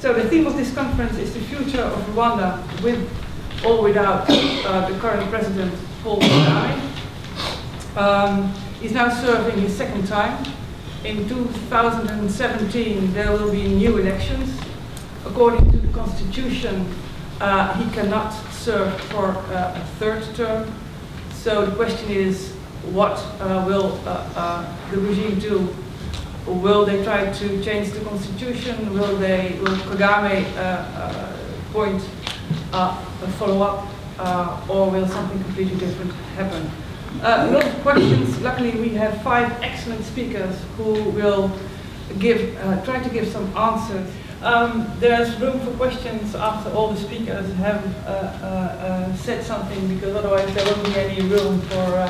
So the theme of this conference is the future of Rwanda, with or without the current president, Paul Kagame. He's now serving his second time. In 2017 there will be new elections. According to the constitution, he cannot serve for a third term. So the question is, what will the regime do? Will they try to change the constitution? Will Kagame appoint a follow-up, or will something completely different happen? A lot of questions. Luckily, we have 5 excellent speakers who will try to give some answers. There's room for questions after all the speakers have said something, because otherwise there won't be any room for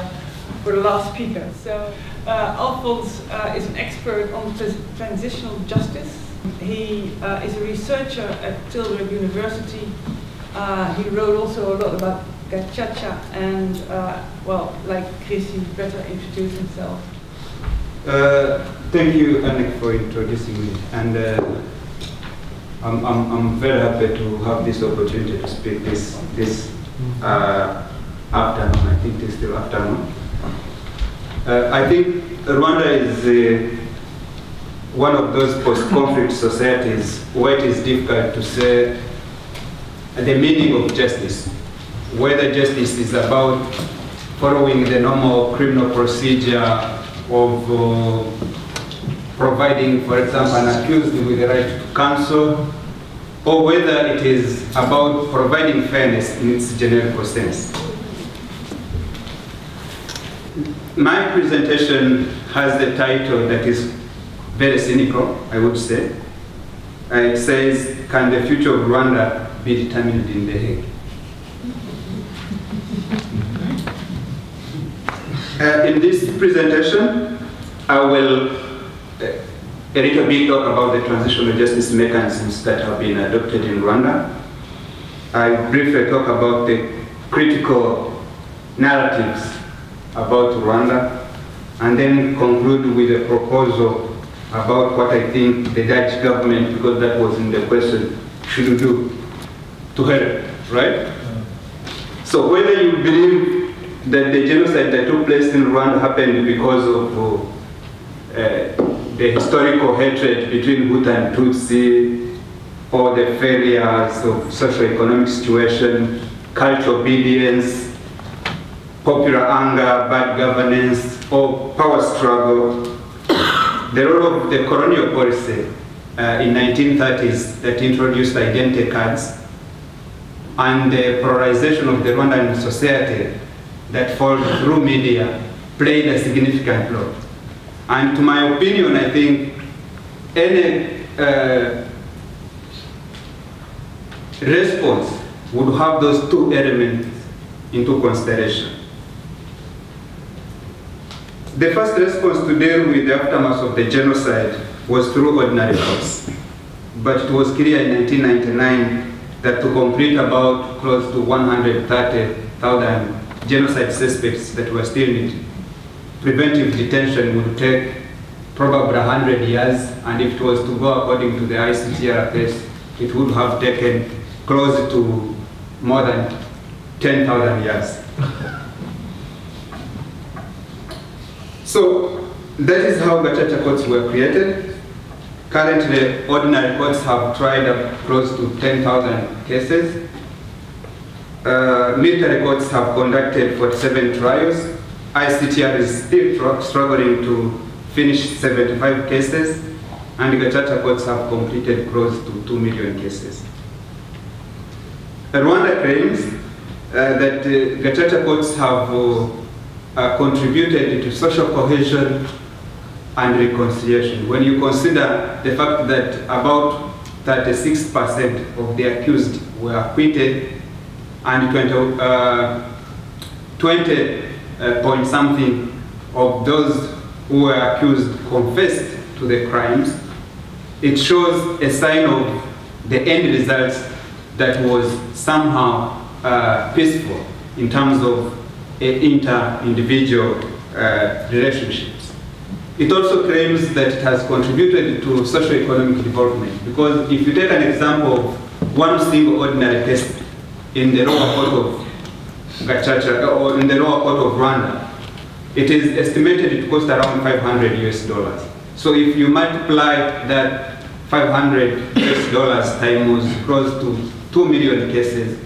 the last speaker. So Alphonse is an expert on transitional justice. He is a researcher at Tilburg University. He wrote also a lot about Gacaca, and well, like Chris, he better introduce himself. Thank you, Annick, for introducing me, and I'm very happy to have this opportunity to speak this afternoon. I think it's still afternoon. I think Rwanda is one of those post-conflict societies where it is difficult to say the meaning of justice. Whether justice is about following the normal criminal procedure of providing, for example, an accused with the right to counsel, or whether it is about providing fairness in its generic sense. My presentation has the title that is very cynical, I would say. It says, "Can the future of Rwanda be determined in The Hague?" In this presentation, I will a little bit talk about the transitional justice mechanisms that have been adopted in Rwanda. I briefly talk about the critical narratives about Rwanda, and then conclude with a proposal about what I think the Dutch government, because that was in the question, should do to help, right? So whether you believe that the genocide that took place in Rwanda happened because of the historical hatred between Hutu and Tutsi, or the failures of socio-economic situation, cultural obedience, popular anger, bad governance, or power struggle, the role of the colonial policy in 1930s that introduced identity cards, and the polarization of the Rwandan society that followed through media played a significant role. And to my opinion, I think any response would have those 2 elements into consideration. The first response to deal with the aftermath of the genocide was through ordinary courts. But it was clear in 1999 that to complete about close to 130,000 genocide suspects that were still in preventive detention would take probably 100 years, and if it was to go according to the ICTR case, it would have taken close to more than 10,000 years. So that is how Gacaca courts were created. Currently, ordinary courts have tried up close to 10,000 cases. Military courts have conducted 47 trials. ICTR is still struggling to finish 75 cases, and Gacaca courts have completed close to 2 million cases. Rwanda claims that Gacaca courts have contributed to social cohesion and reconciliation. When you consider the fact that about 36% of the accused were acquitted, and 20 point something of those who were accused confessed to the crimes, it shows a sign of the end result that was somehow peaceful in terms of inter-individual relationships. It also claims that it has contributed to socio-economic development, because if you take an example of one single ordinary case in the lower court of Gacaca, or in the lower court of Rwanda, it is estimated to cost around $500 US. So if you multiply that $500 US times close to 2 million cases,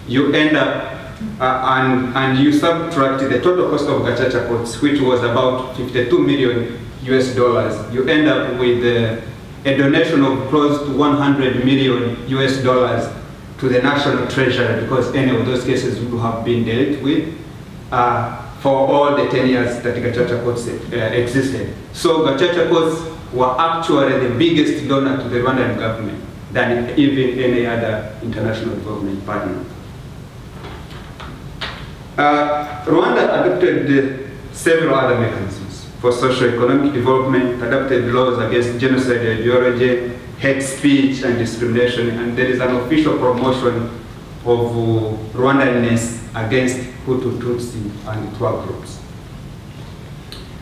you end up, and you subtract the total cost of Gacaca courts, which was about $52 million US, you end up with a donation of close to $100 million US to the national treasury, because any of those cases would have been dealt with for all the 10 years that Gacaca courts existed. So Gacaca courts were actually the biggest donor to the Rwandan government than even any other international development partner. Rwanda adopted several other mechanisms for socio-economic development, adopted laws against genocide ideology, hate speech and discrimination, and there is an official promotion of Rwandanness against Hutu, Tutsi, and Twa groups.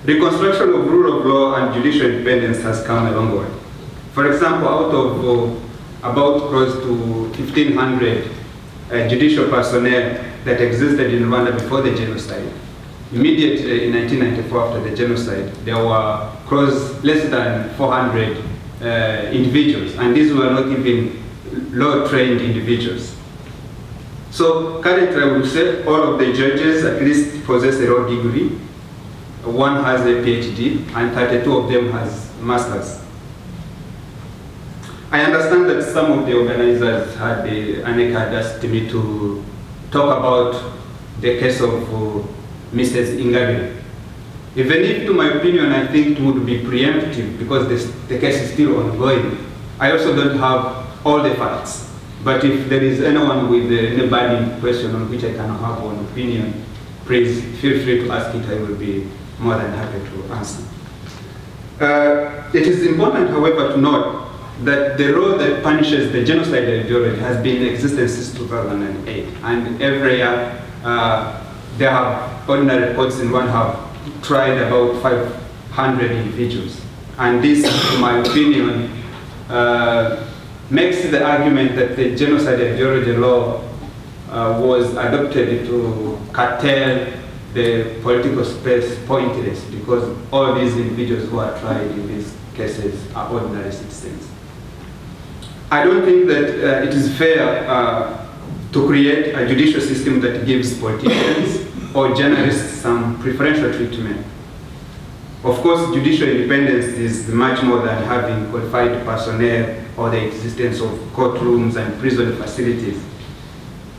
Reconstruction of rule of law and judicial independence has come a long way. For example, out of about close to 1,500 judicial personnel that existed in Rwanda before the genocide, immediately in 1994 after the genocide, there were less than 400 individuals, and these were not even law-trained individuals. So currently I would say all of the judges at least possess a law degree. One has a PhD, and 32 of them has masters. I understand that some of the organizers had asked me to talk about the case of Mrs. Ingabire. Even if, to my opinion, I think it would be preemptive because the case is still ongoing. I also don't have all the facts. But if there is anyone with any burning question on which I can have an opinion, please feel free to ask it. I will be more than happy to answer. It is important, however, to note that the law that punishes the genocide ideology has been in existence since 2008. And every year, there have ordinary courts in Rwanda have tried about 500 individuals. And this, in my opinion, makes the argument that the genocide ideology law was adopted to curtail the political space pointless, because all these individuals who are tried in these cases are ordinary citizens. I don't think that it is fair to create a judicial system that gives politicians or journalists some preferential treatment. Of course, judicial independence is much more than having qualified personnel or the existence of courtrooms and prison facilities.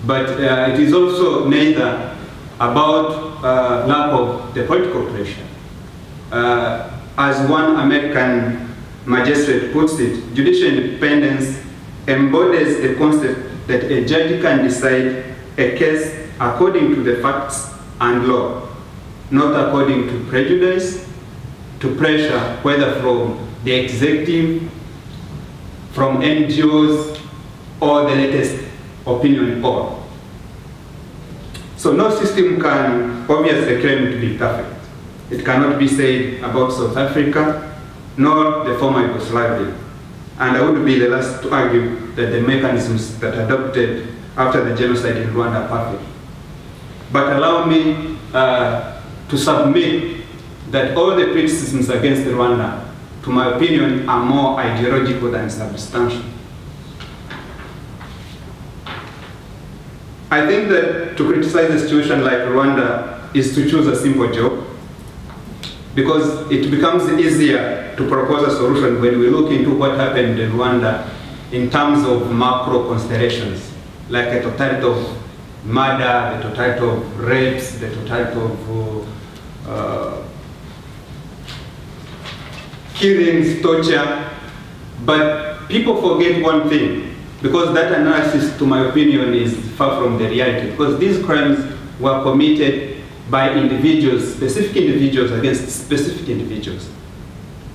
But it is also neither about lack of the political pressure. As one American magistrate puts it, judicial independence embodies the concept that a judge can decide a case according to the facts and law, not according to prejudice, to pressure, whether from the executive, from NGOs, or the latest opinion poll. So no system can obviously claim to be perfect. It cannot be said about South Africa, nor the former Yugoslavia. And I would be the last to argue that the mechanisms that adopted after the genocide in Rwanda are perfect. But allow me to submit that all the criticisms against Rwanda, to my opinion, are more ideological than substantial. I think that to criticize a situation like Rwanda is to choose a simple job, because it becomes easier to propose a solution when we look into what happened in Rwanda in terms of macro considerations, like the totality of murder, the totality of rapes, the totality of killings, torture. But people forget one thing, because that analysis, to my opinion, is far from the reality, because these crimes were committed by individuals, specific individuals against specific individuals.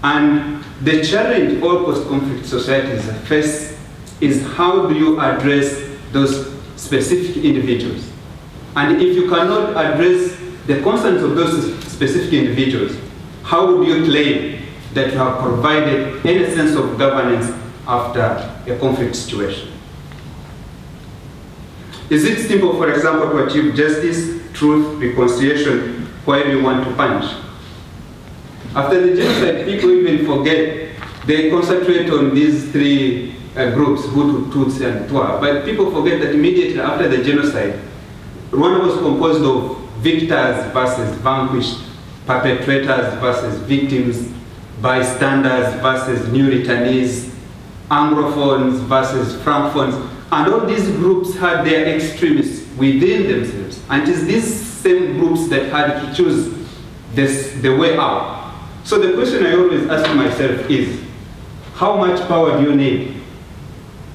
And the challenge all post-conflict societies face is how do you address those specific individuals? And if you cannot address the concerns of those specific individuals, how would you claim that you have provided any sense of governance after a conflict situation? Is it simple, for example, to achieve justice, truth, reconciliation, while you want to punish? After the genocide, people even forget, they concentrate on these three groups, Hutu, Tutsi, and Twa, but people forget that immediately after the genocide, Rwanda was composed of victors versus vanquished, perpetrators versus victims, bystanders versus new returnees, Anglophones versus Francophones, and all these groups had their extremists within themselves. And it is these same groups that had to choose the way out. So the question I always ask myself is, how much power do you need,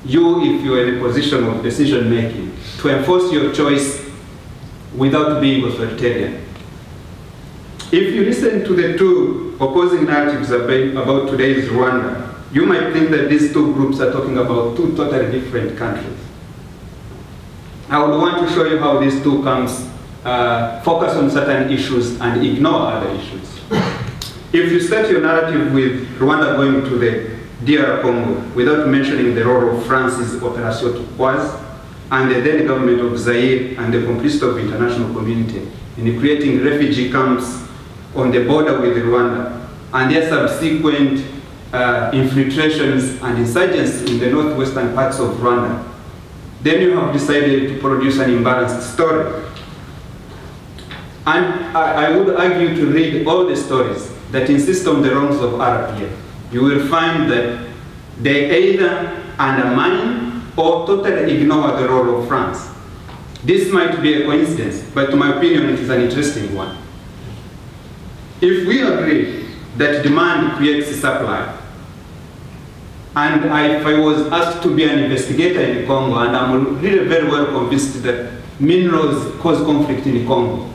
you if you're in a position of decision making, to enforce your choice without being authoritarian? If you listen to the two opposing narratives about today's Rwanda, you might think that these two groups are talking about two totally different countries. I would want to show you how these two camps focus on certain issues and ignore other issues. If you start your narrative with Rwanda going to the DR Congo without mentioning the role of France's Opération Turquoise and the then government of Zaire and the complicity of the international community in creating refugee camps on the border with Rwanda and their subsequent infiltrations and insurgents in the northwestern parts of Rwanda, then you have decided to produce an imbalanced story. And I would argue to read all the stories that insist on the wrongs of RPF. You will find that they either undermine or totally ignore the role of France. This might be a coincidence, but to my opinion, it is an interesting one. If we agree that demand creates supply, and if I was asked to be an investigator in Congo, and I'm really very well convinced that minerals cause conflict in Congo,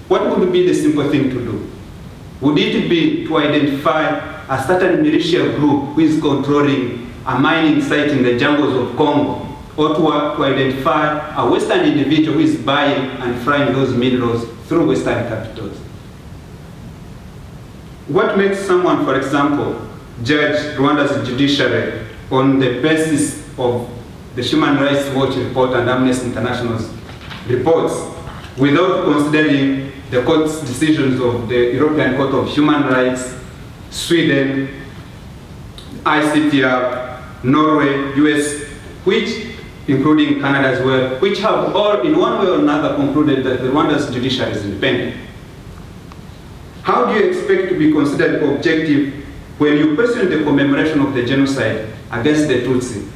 what would be the simple thing to do? Would it be to identify a certain militia group who is controlling a mining site in the jungles of Congo, or to identify a Western individual who is buying and frying those minerals through Western capitals? What makes someone, for example, judge Rwanda's judiciary on the basis of the Human Rights Watch report and Amnesty International's reports without considering the court's decisions of the European Court of Human Rights, Sweden, ICTR, Norway, US, which, including Canada as well, which have all in one way or another concluded that Rwanda's judiciary is independent? How do you expect to be considered objective when you question the commemoration of the genocide against the Tutsi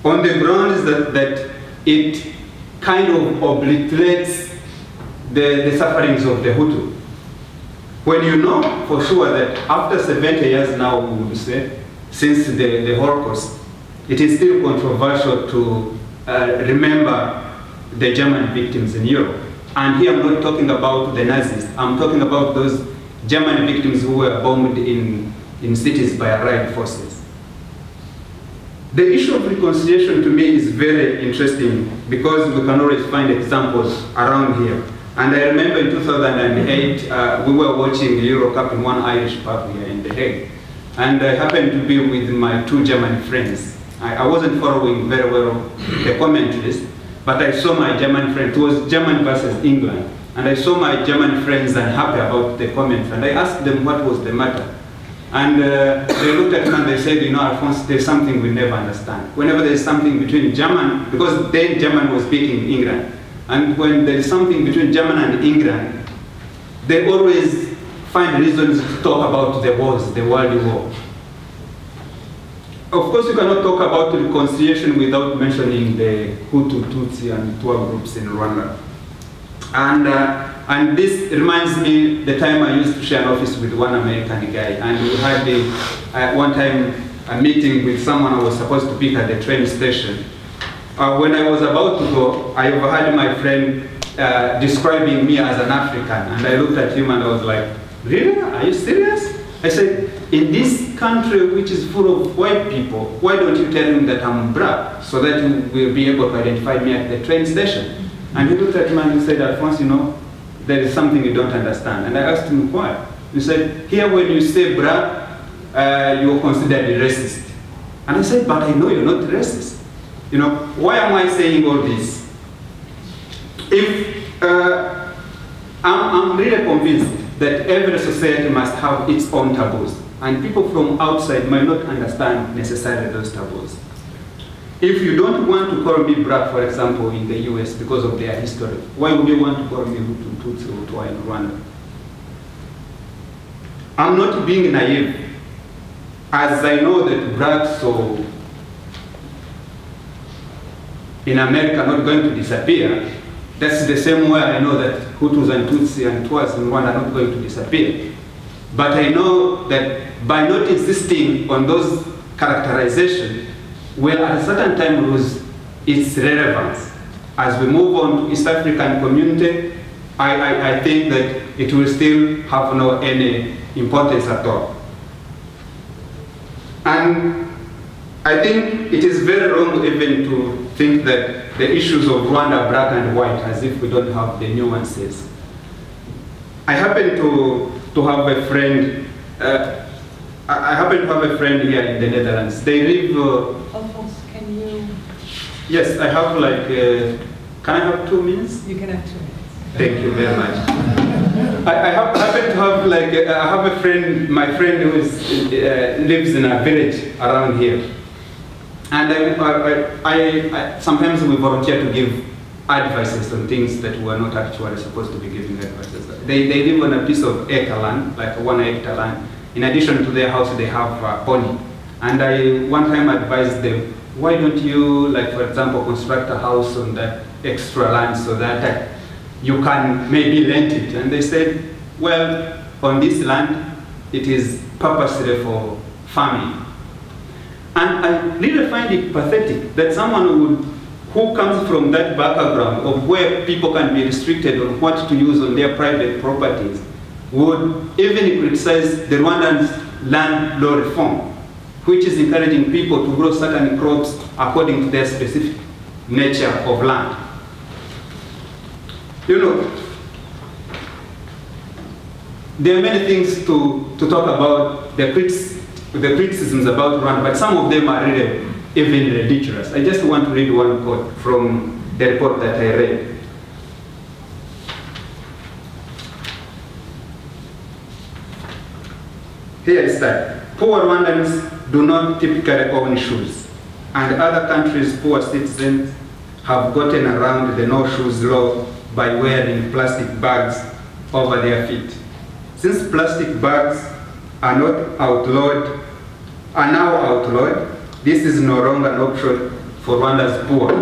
on the grounds that it kind of obliterates the sufferings of the Hutu? When you know for sure that after 70 years now, we would say, since the Holocaust, it is still controversial to remember the German victims in Europe. And here I'm not talking about the Nazis, I'm talking about those German victims who were bombed in cities by Allied forces. The issue of reconciliation to me is very interesting because we can always find examples around here. And I remember in 2008, we were watching the Euro Cup in one Irish pub here in The Hague. And I happened to be with my two German friends. I wasn't following very well the commentaries, but I saw my German friend, it was Germany versus England, and I saw my German friends unhappy about the comments, and I asked them what was the matter. And they looked at me and they said, you know, Alphonse, there's something we never understand. Whenever there's something between German, because then German was beating England, and when there's something between German and England, they always find reasons to talk about the wars, the World War. Of course, you cannot talk about reconciliation without mentioning the Hutu, Tutsi, and Twa groups in Rwanda. And this reminds me the time I used to share an office with one American guy, and we had one time a meeting with someone I was supposed to pick at the train station. When I was about to go, I overheard my friend describing me as an African, and I looked at him and I was like, really? Are you serious? I said, in this country which is full of white people, why don't you tell him that I'm black so that you will be able to identify me at the train station? And he looked at me and he said, Alphonse, you know, there is something you don't understand. And I asked him why. You said, here when you say black, you're considered racist. And I said, but I know you're not racist. You know, why am I saying all this? If I'm really convinced that every society must have its own taboos, and people from outside might not understand necessarily those taboos. If you don't want to call me black, for example, in the US because of their history, why would you want to call me Hutu, Tutsi, Hutu in Rwanda? I'm not being naive, as I know that blacks in America are not going to disappear. That's the same way I know that Hutus and Tutsi and Twas in Rwanda are not going to disappear. But I know that by not insisting on those characterizations, will at a certain time lose its relevance. As we move on to East African community, I think that it will still have no any importance at all. And I think it is very wrong even to think that the issues of Rwanda, black and white, as if we don't have the nuances. I happen to have a friend. I happen to have a friend here in the Netherlands. They live. Alphonse, can you? Yes, I have like. Can I have 2 minutes? You can have 2 minutes. Thank you very much. I happen to have like I have a friend. My friend who lives in a village around here, and I sometimes we volunteer to give advices on things that we are not actually supposed to be giving advices. They live on a piece of acre land, like 1 hectare land. In addition to their house, they have a pony. And I one time advised them, why don't you, like for example, construct a house on that extra land so that you can maybe rent it? And they said, well, on this land, it is purposely for farming. And I really find it pathetic that someone who comes from that background of where people can be restricted on what to use on their private properties would even criticize the Rwandan land law reform, which is encouraging people to grow certain crops according to their specific nature of land. You know, there are many things to talk about, the criticisms about Rwanda, but some of them are really even ridiculous. I just want to read one quote from the report that I read. Here is that poor Rwandans do not typically own shoes, and other countries' poor citizens have gotten around the no shoes law by wearing plastic bags over their feet. Since plastic bags are now outlawed, this is no longer an option for Rwanda's poor,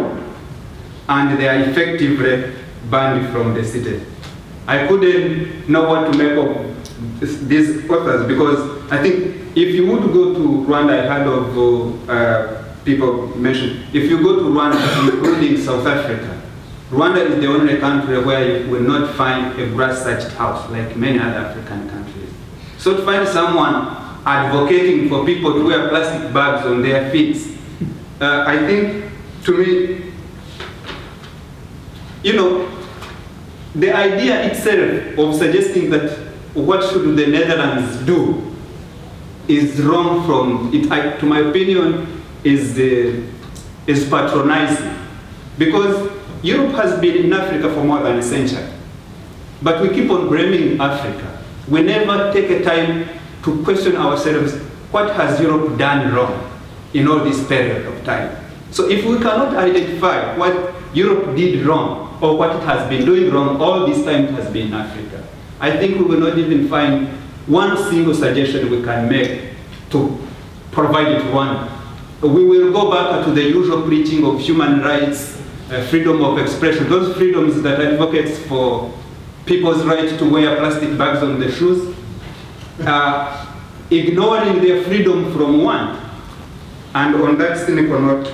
and they are effectively banned from the city. I couldn't know what to make of these authors, because I think if you would go to Rwanda, I heard of people mention, if you go to Rwanda, including South Africa, Rwanda is the only country where you will not find a grass-thatched house like many other African countries. So to find someone advocating for people to wear plastic bags on their feet, I think, to me, you know, the idea itself of suggesting that what should the Netherlands do is wrong from it, to my opinion, is patronizing. Because Europe has been in Africa for more than a century. But we keep on blaming Africa. We never take a time to question ourselves, what has Europe done wrong in all this period of time? So if we cannot identify what Europe did wrong, or what it has been doing wrong all this time, it has been Africa, I think we will not even find one single suggestion we can make to provide it one. We will go back to the usual preaching of human rights, freedom of expression, those freedoms that advocates for people's right to wear plastic bags on their shoes, ignoring their freedom from one. And on that cynical note,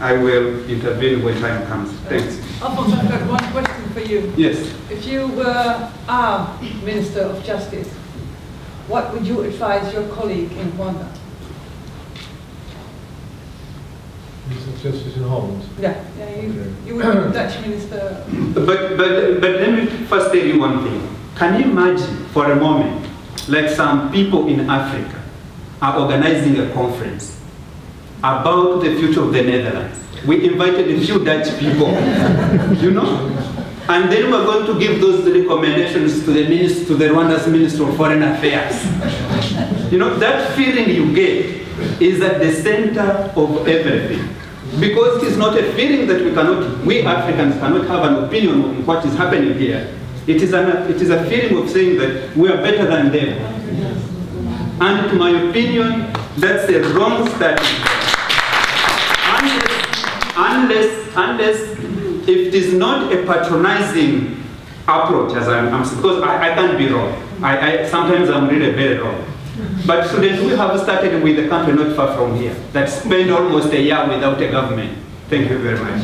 I will intervene when time comes. Thanks. Alphonse, I've got one question for you. Yes. If you were our Minister of Justice, what would you advise your colleague in Rwanda? Minister of Justice in Holland? Yeah, you were Dutch Minister. But let me first tell you one thing. Can you imagine for a moment like some people in Africa, are organizing a conference about the future of the Netherlands. We invited a few Dutch people, you know? And then we're going to give those recommendations to the Rwanda's Minister of Foreign Affairs. You know, that feeling you get is at the center of everything. Because it is not a feeling that we Africans cannot have an opinion on what is happening here. It is a feeling of saying that we are better than them. And to my opinion, that's a wrong starting point. Unless if it is not a patronizing approach, because I can't be wrong. Sometimes I'm really very wrong. But students, we have started with a country not far from here that spent almost a year without a government. Thank you very much.